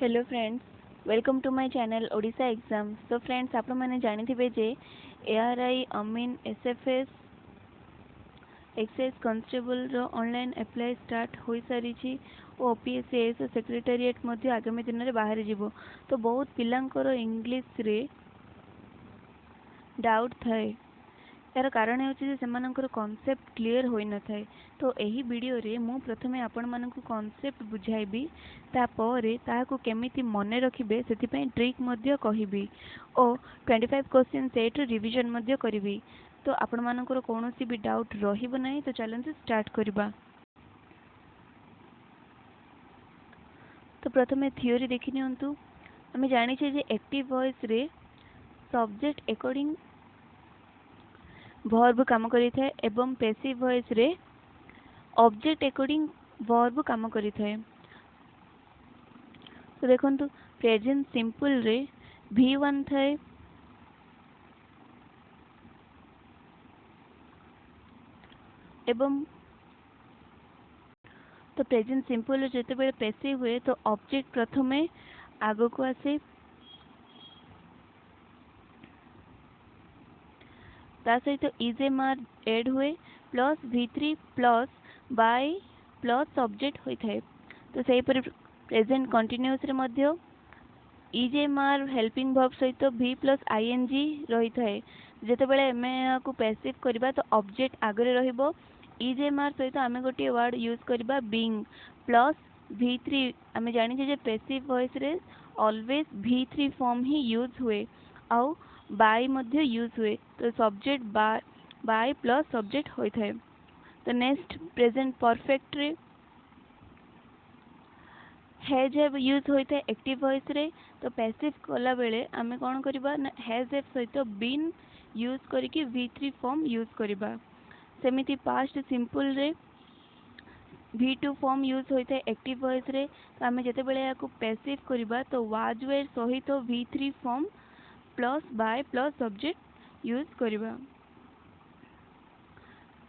Hello friends, welcome to my channel Odisha exam. So friends, आपण मैंने जानिथिबे जे एआरआई अमीन एसएफएस एक्साइज कांस्टेबल रो ऑनलाइन अप्लाई स्टार्ट हो सारी और ओपीएससी एएस सेक्रेटेरिएट मध्य आगामी दिन में बाहर जीवो। तो बहुत पिलांकर इंग्लिश रे डाउट थाए। यार कारण है कॉन्सेप्ट क्लीयर हो न थाए। तो यही वीडियो रे मु प्रथमे आपण मानकु कॉन्सेप्ट बुझाइबी, तापरे ताहाकु केमिति मने रखिबे सेति ट्रिक मध्य कहिबी और 25 क्वेश्चन सेट रिवीजन मध्य करिबी। तो आपण मानकर कोनोसी भी डाउट रहिबो नाही। तो चैलेंज स्टार्ट करबा। तो प्रथमे थ्योरी देखि नियंतु। हमें जानि छे जे एक्टिव वॉइस रे सब्जेक्ट अकॉर्डिंग वर्ब काम करि थाए एवं पैसिव वॉइस रे ऑब्जेक्ट अकॉर्डिंग वर्ब काम करि थाए। तो देखंतु प्रेजेंट सिंपल रे V1 थाए एवं तो प्रेजेंट सिंपल जेते बेले पैसिव हुए तो ऑब्जेक्ट प्रथमे आगो को आसे, ता सहित इजेमार एड हुए plus V3 plus by plus subject होता है। तो सही पर प्रेजेंट कंटिन्यूअस रे मध्य इजेमार हेल्पिंग वर्ब सहित V प्लस आईएनजी रही थाए। जेते बेले एमे को पैसिव करबा तो ऑब्जेक्ट आगरे रहिबो। इजेमार सहित आमे गोटे वर्ड यूज करबा बीइंग प्लस V3। आमे जानि जे पैसिव वॉइस रे ऑलवेज V3 फॉर्म ही यूज हुए आउ बाय मध्य यूज हुए। तो सब्जेक्ट बाय प्लस सब्जेक्ट होता है। तो नेक्स्ट प्रेजेंट परफेक्ट रे हैज हैव यूज होता है एक्टिव वॉइस रे। तो पैसिव कला बेले आमे कौन करबा ना हैज हैव सहित बीन यूज करके V3 फॉर्म यूज करबा। सेमिति पास्ट सिंपल रे V2 फॉर्म यूज होता है एक्टिव वॉइस रे। तो आमे जते बेले याको पैसिव करबा तो वाज वेर सहित V3 form plus by plus subject use करबा।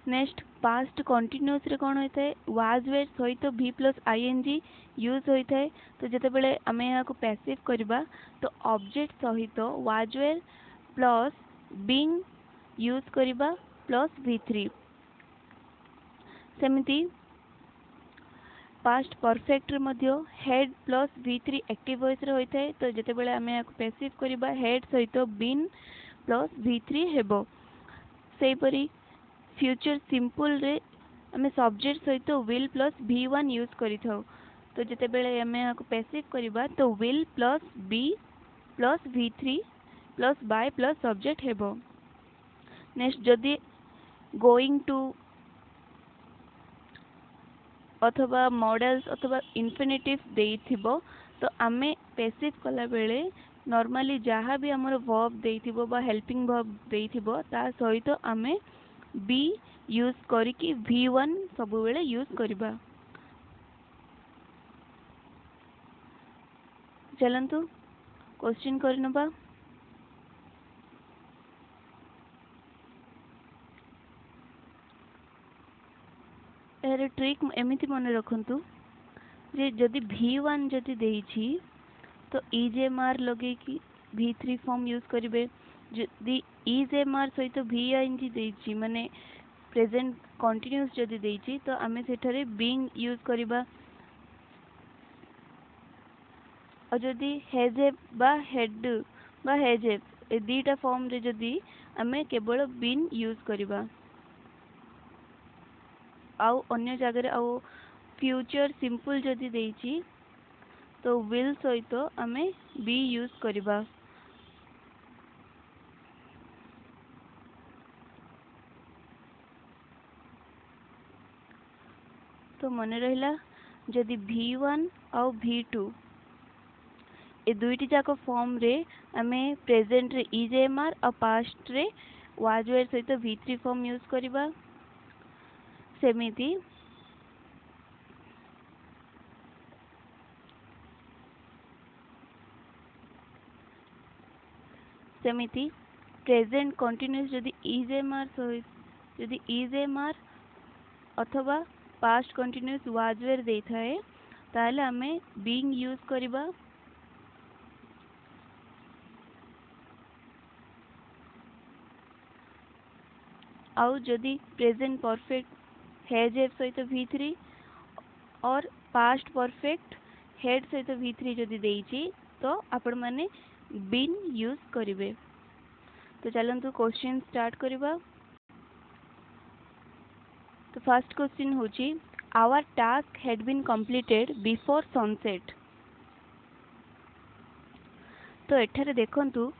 नेक्स्ट पास्ट कंटिन्यूअस रे कौन होता है वाज वेर सहित V प्लस आईएनजी यूज होता है। तो जते बेले आमे याको पैसिव करबा तो ऑब्जेक्ट सहित was were plus being use करबा प्लस V3। सेमिति पास्ट परफेक्ट रे मध्य had plus V3 active voice रे होता है। तो जते बेले आमे याको पैसिव करबा हेड सहित बीन प्लस V3 हेबो। सेही परी फ्यूचर सिंपल रे आमे सब्जेक्ट सहित विल प्लस V1 यूज करि थाउ। तो जते बेले आमे याको पैसिव करबा तो will plus be plus V3 plus by plus subject हेबो। नेक्स्ट जदि गोइंग टू अथवा मॉडल्स अथवा इन्फिनिटिव देइथिबो तो आमे पैसिव कला बेले नॉर्मली जहाँ भी हमर वर्ब देइथिबो बा हेल्पिंग वर्ब देइथिबो ता सहित आमे बी यूज करिकी V1 सब बेले यूज करबा। चलंतु क्वेश्चन करनबा। यार ट्रिक एमिति मन रखंतु जे जदि V1 जदि देइछि तो इजेमार लगे कि V3 फॉर्म यूज करिवे। जदि इजेमार सहित VING देइछि माने प्रेजेंट कंटिन्यूअस जदि देइछि तो आमे सेठारे बीइंग यूज करबा। और जदि हैज हैव बा हेड बा हैज हैव ए दीटा फॉर्म रे जदि आमे केवल बीन यूज करबा। आउ अन्य जगह आउ फ्यूचर सिंपल जदि देइछि तो विल सहित आमे बी यूज करबा। तो मन रहिला जदि V1 आउ V2 ए दुईटी जाक फॉर्म रे आमे प्रेजेंट रे इजेएमआर और पास्ट रे वाज वेर सहित V3 फॉर्म यूज करबा। सेमिति सेमिति प्रेजेंट कंटिन्यूअस जदि इजेएमआर अथवा पास्ट कंटिन्यूअस वाज वेर देई थाए ताहले आमे बीइंग यूज करबा आउ जदि प्रेजेंट परफेक्ट हैज हैव सहित V3 और पास्ट परफेक्ट हेड सहित V3 जदि देइछि तो आपण माने बीन यूज करिवे। तो चलंतु क्वेश्चन स्टार्ट करिबा। तो फर्स्ट क्वेश्चन होची our task had been completed before sunset. तो एठारे देखंतु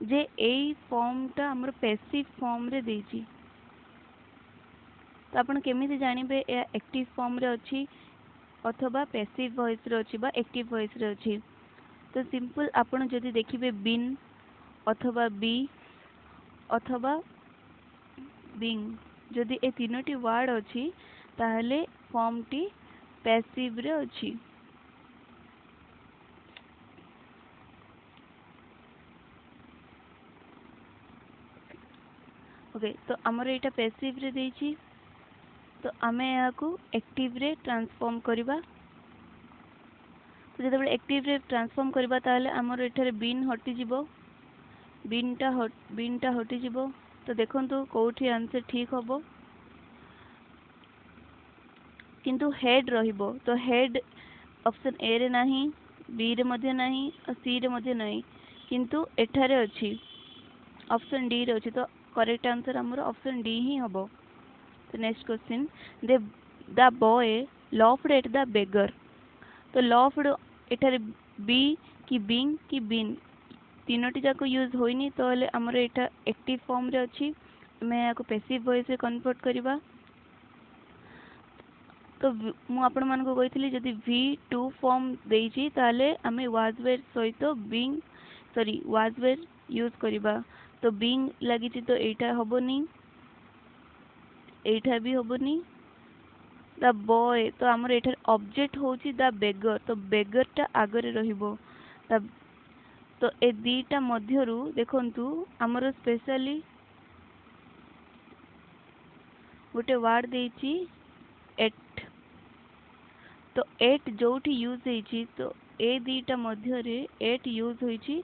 जे एई फॉर्मटा हमर पैसिव फॉर्म रे देइछि। तो आपण केमिति जानिबे ए एक्टिव फॉर्म रे अछि अथवा पैसिव वॉइस रे अछि बा एक्टिव वॉइस रे अछि। तो सिंपल आपण जदि देखिबे बीन अथवा बी अथवा बीइंग जदि ए तीनोटी वर्ड अछि ताहले फॉर्म टी पैसिव रे अछि। ओके तो हमर एटा पैसिव रे देइछि तो आमे या को एक्टिव रे ट्रांसफॉर्म करिबा। तो जदि एक्टिव रे ट्रांसफॉर्म करिबा ताहले हमर एठारे बीन हटि जिवो बीनटा हटि जिवो। तो देखंतु कोठी आंसर ठीक हबो किंतु हेड रहिबो। तो हेड ऑप्शन ए रे नाही बी रे मध्ये नाही और सी रे मध्ये नाही किंतु एठारे अछि ऑप्शन डी रे अछि। तो करेक्ट आंसर हमर ऑप्शन डी ही हबो। तो next question the boy laughed at the beggar. तो लॉफ्ड एठारे बी कि बीइंग कि बीन तीनोटी जाको यूज होइनी तो हले हमर एटा एक्टिव फॉर्म रे अछि। मैं याको पैसिव वॉइस रे कन्वर्ट करिबा। तो मु आपण मान को कहितली जदि V2 फॉर्म देइछि ताले हमें वाज वेयर सहित being sorry was were use करिबा। तो बीइंग लागिछि तो एटा हबोनी एटा भी हबोनी। द बॉय तो हमर एठार ऑब्जेक्ट होछि द बेगर तो बेगर टा आगरे रहिबो। तो ए दीटा मध्यरु देखंतु हमर स्पेशली गोटे वर्ड देइछि एट। तो एट जोठी यूज होइछि तो ए दीटा मध्य रे एट यूज होइछि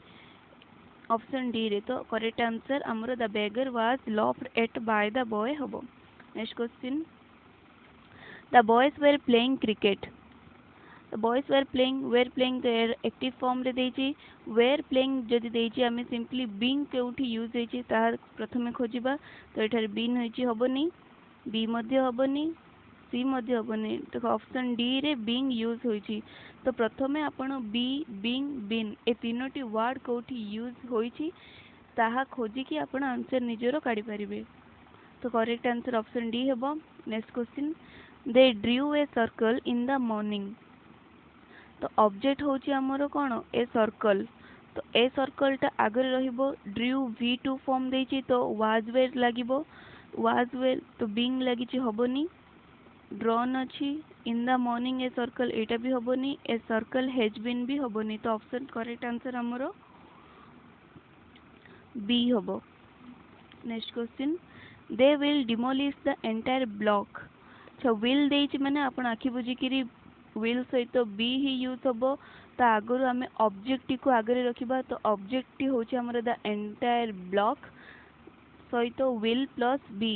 ऑप्शन डी रे। तो करेक्ट आंसर हमर the beggar was laughed at by the boy हबो। Next question the boys were playing cricket. The boys were playing तो एक्टिव फॉर्म रे देइछि। वेर प्लेइंग जदि देइछि हमें सिंपली बीइंग केउठी यूज होइछि तार प्रथमे खोजिबा। तो एठार बीन होइछि हबोनी बी मध्य हबोनी सी मध्य हबोनी। तो ऑप्शन डी रे बीइंग यूज होइछि। तो प्रथमे आपण बी बीइंग बीन ए तीनोटी वर्ड कोठी यूज होइछि ताहा खोजी कि आपण आंसर निजरो काढी परिबे। तो करेक्ट आंसर ऑप्शन डी हेबो। Next question they drew a circle in the morning. तो ऑब्जेक्ट होछि हमरो कोन ए सर्कल। तो ए सर्कल टा आगरे रहिबो ड्रू V2 फॉर्म देइछि तो वाज वेयर लागिबो वाज वेयर तो बीइंग लागिछि हबोनी। ड्रॉन अछि इन द मॉर्निंग ए सर्कल एटा भी हबोनी ए सर्कल हैज बीन भी हबोनी। तो ऑप्शन करेक्ट आंसर हमरो बी हबो। Next question they will demolish the entire block. अच्छा विल देइछि माने आपण आखि बुझी किरी विल सहित बी ही यूज हबो। ता आगरु हमें ऑब्जेक्ट को आगरे रखिबा। तो ऑब्जेक्ट होछि हमर द एंटायर ब्लॉक सहित विल प्लस बी।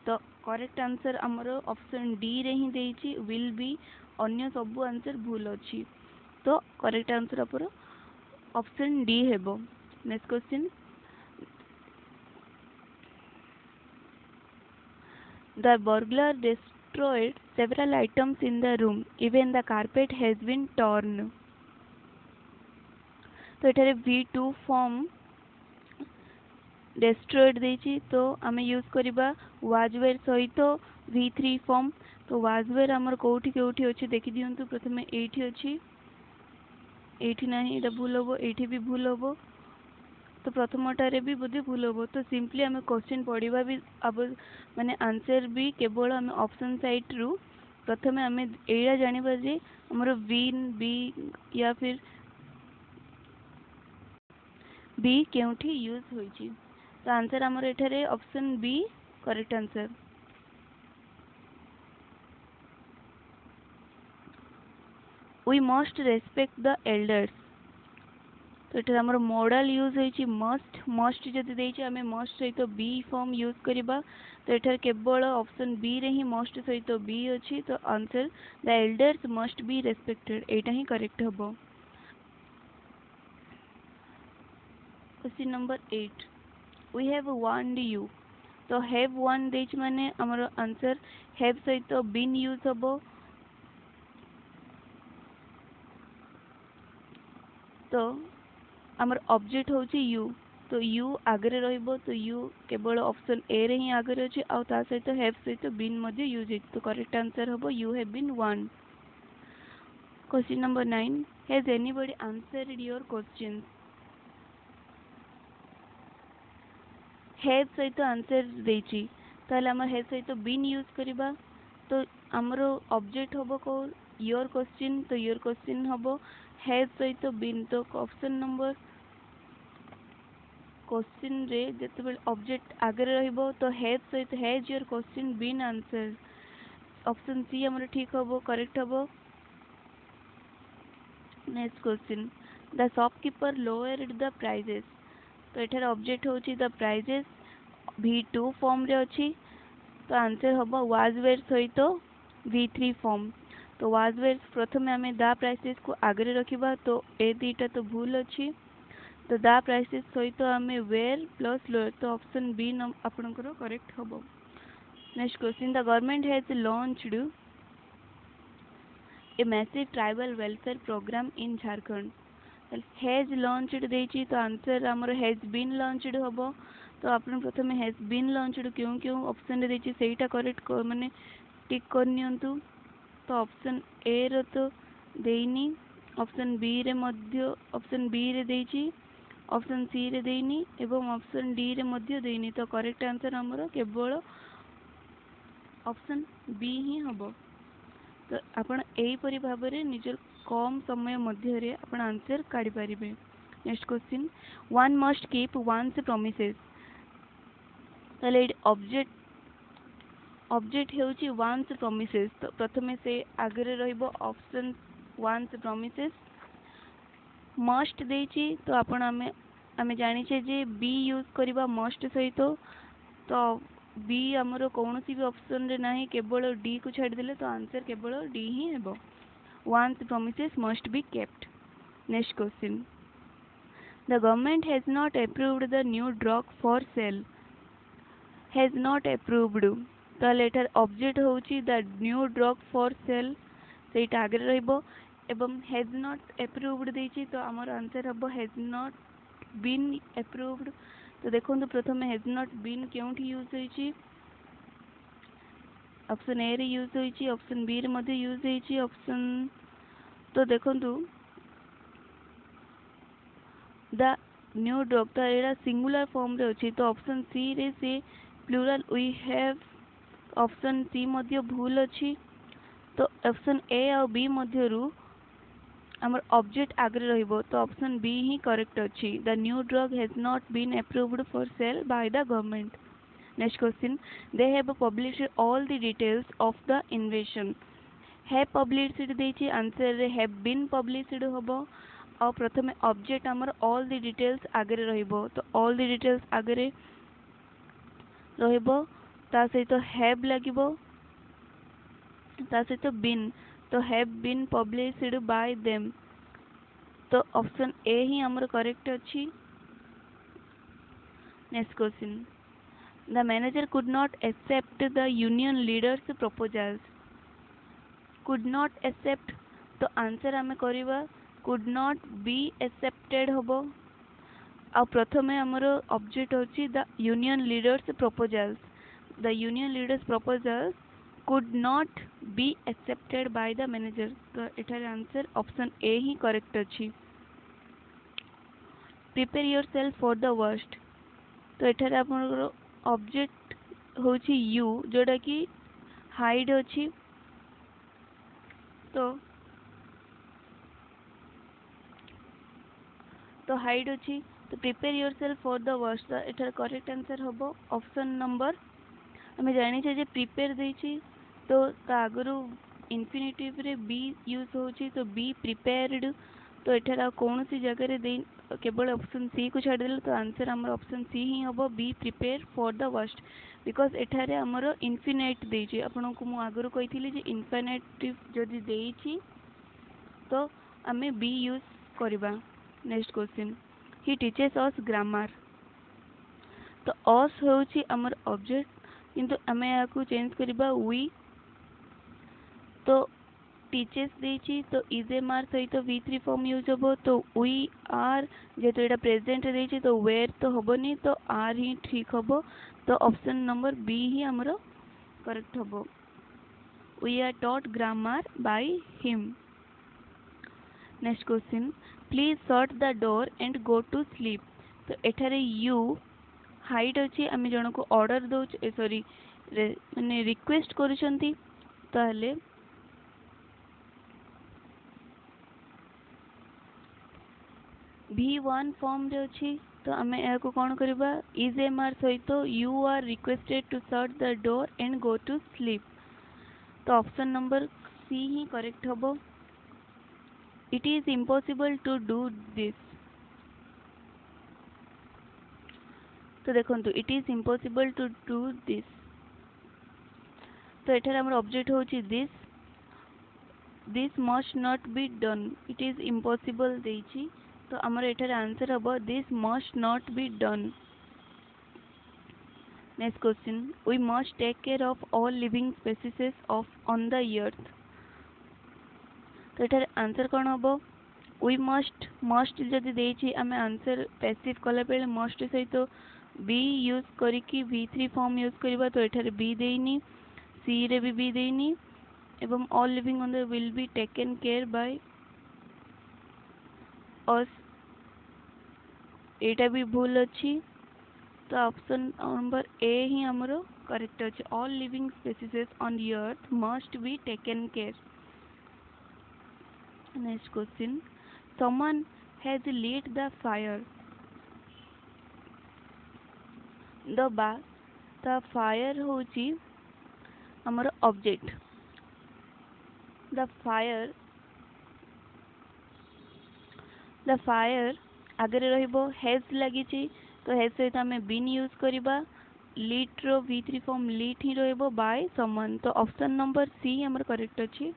तो करेक्ट आंसर हमर ऑप्शन डी रे ही देइछि विल बी अन्य सब आंसर भूल अछि। तो करेक्ट आंसर अपन ऑप्शन डी हेबो। Next question the burglar destroyed several items in the room even the carpet has been torn। तो एठारे V2 फॉर्म destroyed देइछि तो हमें यूज करिबा was were सहित V3 फॉर्म। तो was were हमर कोठी कोठी अछि देखि दियंतु प्रथमे एठी अछि एठी नाही एटा भूल होबो एठी भी भूल होबो। तो प्रथमटारे भी बुद्धि भूल होबो। तो सिंपली हमें क्वेश्चन पढ़िबा भी अब माने आंसर भी केवल हमें ऑप्शन साइड रु प्रथमे हमें एया जानिबा जे हमर विन बी या फिर बी केउठी यूज होइछि। तो आंसर हमर एठारे option B correct answer. We must respect the elders। तो ये आमर मॉडल यूज होइछि मस्ट मस्ट जदि देइछि आमे मस्ट सहित बी फॉर्म यूज करिबा तो एठार केवल ऑप्शन बी रे ही मस्ट सहित बी अछि तो answer the elders must be respected एटा ही करेक्ट हबो। Question number 8 we have warned you तो हैव वार्न देइछि माने हमर आंसर हैव सहित बीन यूज हबो तो हमर ऑब्जेक्ट होची यू तो यू आगे रहइबो तो यू केवल ऑप्शन ए रे ही आगे अछि आ ता सहित हैव सहित बीन मध्ये यूज है तो करेक्ट आंसर हबो you have been warned. Question number 9 has anybody answered your questions have सहित आंसर देछि ताले हमर हैव सहित बीन यूज करिबा तो हमर ऑब्जेक्ट हबो को योर क्वेश्चन तो योर क्वेश्चन हबो हैव सहित बीन तो ऑप्शन नंबर क्वेश्चन रे जेतेबेले ऑब्जेक्ट आगे रहइबो तो हैव सहित has your question been answer option C हमर ठीक हबो करेक्ट हबो। Next question the shopkeeper lowered the prices तो एठार ऑब्जेक्ट होची द प्राइजेस V2 फॉर्म रे अछि तो आंसर हबो वाज वेयर सहित V3 फॉर्म तो वाज वेयर प्रथमे आमे द प्राइसेस को आगे रखिबा तो ए दीटा तो भूल अछि तो द प्राइसेस सहित आमे वेयर प्लस लोअर तो ऑप्शन बी आपनकर करेक्ट हबो। Next question the government has launched a massive tribal welfare program in Jharkhand has launched देछि तो आंसर हमर हैज बीन लॉन्च्ड हबो तो आपन प्रथमे हैज बीन लॉन्च्ड क्यों क्यों ऑप्शन रे देछि सेटा करेक्ट माने टिक कर नियंतु तो ऑप्शन ए रो तो देइनी ऑप्शन बी रे मध्य ऑप्शन बी रे देछि ऑप्शन सी रे देइनी एवं ऑप्शन डी रे मध्य देइनी तो करेक्ट आंसर हमर केवल ऑप्शन बी ही हबो। तो आपण एही परि भाबरे निजर कम समय मध्य रे आपण आंसर काढी परिबे। Next question one must keep one's promises तले ऑब्जेक्ट हेउची वन्स प्रॉमिसेस तो प्रथमे से आगे रहइबो ऑप्शन वन्स प्रॉमिसेस मस्ट देछि तो आपण आमे जानि छे जे बी यूज करबा मस्ट सहित तो बी हमरो कोनोसी भी ऑप्शन रे नाही केवल डी को छाड़ देले तो आंसर केवल डी ही हेबो once promises must be kept. Next question the government has not approved the new drug for sale has not approved तो लेटर ऑब्जेक्ट होची the new drug for sale सेटा आगे रहइबो एवं हैज नॉट अप्रूव्ड देछि तो हमर आंसर हबो has not been approved तो देखंतु प्रथमे हैज नॉट बीन केउठी यूज होईची ऑप्शन ए रे यूज होईची ऑप्शन बी रे मध्ये यूज होईची ऑप्शन तो देखंतु द न्यू ड्रग तो एरा सिंगुलर फॉर्म रे अछि तो ऑप्शन सी रे से plural we have option C मध्ये भूल अछि तो ऑप्शन ए और बी मध्ये रु हमर ऑब्जेक्ट आगे रहइबो तो ऑप्शन बी ही करेक्ट अछि the new drug has not been approved for sale by the government. Next question they have published all the details of the invention have published देछि आंसर रे हैव बीन पब्लिश्ड होबो और प्रथमे object हमर all the details आगे रहइबो तो all the details आगे रहइबो ता सहित हैव लागिबो ता सहित बीन तो have been published by them तो ऑप्शन ए ही हमर करेक्ट अछि। Next question the manager could not accept the union leaders proposals could not accept तो आंसर हमें करिबा कुड नॉट बी एक्सेप्टेड होबो आ प्रथमे हमर ऑब्जेक्ट होची the union leaders proposals the union leaders proposals could not be accepted by the manager तो एठार answer option A ही करेक्ट अछि। Prepare yourself for the worst तो एठार आपनकर ऑब्जेक्ट होची यू जोडा कि हाइड अछि तो हाइड अछि तो prepare yourself for the worst तो एठार करेक्ट आंसर होबो ऑप्शन नंबर हमें जानि छे जे प्रिपेयर देछि तो आगरु इन्फिनिटिव रे बी यूज होची तो बी प्रिपेयर्ड तो एठार कौन सी जगह दे केवल ऑप्शन सी को छाड़देले तो आंसर आमर ऑप्शन सी ही हम be prepare for the worst because एठारे आमर इनफिनाइट देछि आपन को मु आगरो कहिथिली जे इनफिनाइट जदि देछि तो आमे बी यूज करबा। Next question he teaches us grammar तो अस होछि आमर ऑब्जेक्ट किंतु आमे या को चेंज करबा वी तो टीचर्स देछि तो इज एम आर सहित V3 फॉर्म यूज हो तो वी आर जेहेतु एटा प्रेजेंट देछि तो वेयर तो होबनी तो आर ही ठीक होबो तो ऑप्शन नंबर बी ही हमरो करेक्ट होबो। We are taught grammar by him. Next question please shut the door and go to sleep तो एठारे यू हाइट अछि आमे जण को ऑर्डर दो सॉरी माने रिक्वेस्ट करूछंती ताले V1 फॉर्म रे अछि तो आमे या को कोन करबा इज एम आर सहित you are requested to shut the door and go to sleep तो ऑप्शन नंबर सी ही करेक्ट होबो। It is impossible to do this तो देखंतु it is impossible to do this तो एठार हमर ऑब्जेक्ट होची this must not be done it is impossible देछि तो हमर एठार आंसर हबो this must not be done. Next question we must take care of all living species of on the earth तो एठार आंसर कोन हबो वी मस्ट जदि देछि आमे आंसर पैसिव कला बेले मस्ट सहित बी यूज करिकी V3 फॉर्म यूज करबा तो एठार बी देइनी सी रे भी बी देइनी एवं all living on the will be taken care by us एटा भी भूल अछि तो ऑप्शन नंबर ए ही हमरो करेक्ट अछि all living species on the earth must be taken care. Next question someone has lit the fire the fire होची हमर object the fire आगरे रहिबो हैज लागिची तो हैज सहित हमें बीन यूज करिबा lit रो V3 फॉर्म lit ही रहिबो बाय समवन तो ऑप्शन नंबर सी हमर करेक्ट अछि।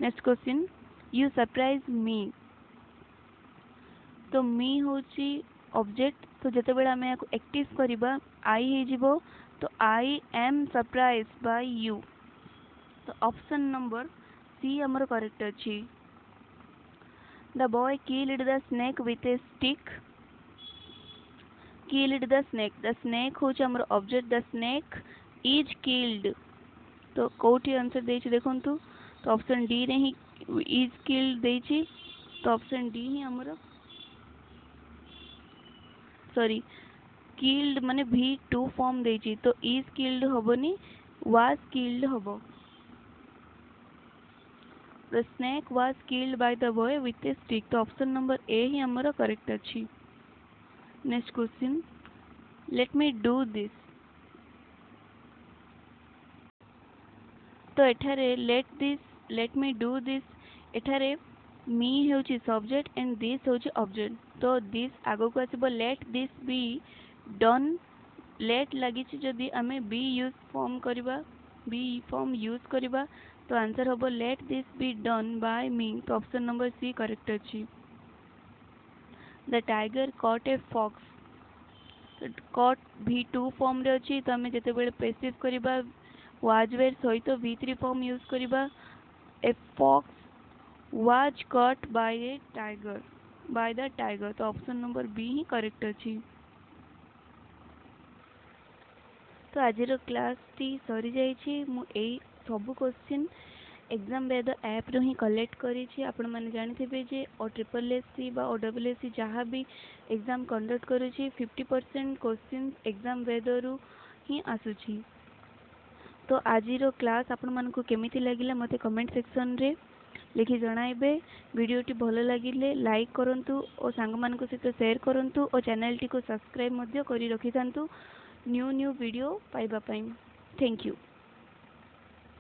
Next question you surprise me तो मी होची ऑब्जेक्ट तो जते बेला हमें को एक्टिव करिबा आई हे जिवो तो I am surprise by you तो ऑप्शन नंबर सी हमर करेक्ट अछि। The boy killed the snake with a stick. Killed the snake. The snake होची हमर object the snake is killed तो कोठी आंसर देछि देखंतु तो ऑप्शन डी रे ही is killed देछि तो ऑप्शन डी ही हमर सॉरी killed माने V2 फॉर्म देछि तो is killed होबनी was killed होबो। The snake was killed by the boy with a stick तो ऑप्शन नंबर ए ही हमर करेक्ट अछि। Next question let me do this तो एठारे लेट मी डू दिस एठारे मी होची सब्जेक्ट एंड दिस होची ऑब्जेक्ट तो दिस आगो को आसीबो let this be done let लागिछि जदि आमे बी यूज फॉर्म करबा बी फॉर्म यूज करबा तो आंसर होबो let this be done by me तो ऑप्शन नंबर सी करेक्ट अछि। The tiger cot A fox caught V2 form रे अछि तो हमें जते बेले पैसिव करबा वाज वेयर सहित V3 फॉर्म यूज करबा a fox was caught by the tiger तो ऑप्शन नंबर बी ही करेक्ट अछि। तो आज क्लास टी सरी जाइछि मु एई सब क्वेश्चन एग्जाम वेद ऐप रो ही कलेक्ट करिछि आपण माने जानिथिबे जे ओ SSC बा OSSC जहाँ भी एग्जाम कंडक्ट करूछि 50% क्वेश्चन एग्जाम वेद रु ही आसुछि तो आज क्लास आपण मानकु केमिति लागिला मते कमेंट सेक्शन रे लिखि जणाइबे वीडियोटी भलो लागिले लाइक करंतु और सांग मानकु सहित शेयर करंतु और चैनल टी को सब्सक्राइब मध्य करि रखिथांतु न्यू वीडियो पाइबा पई। Thank you.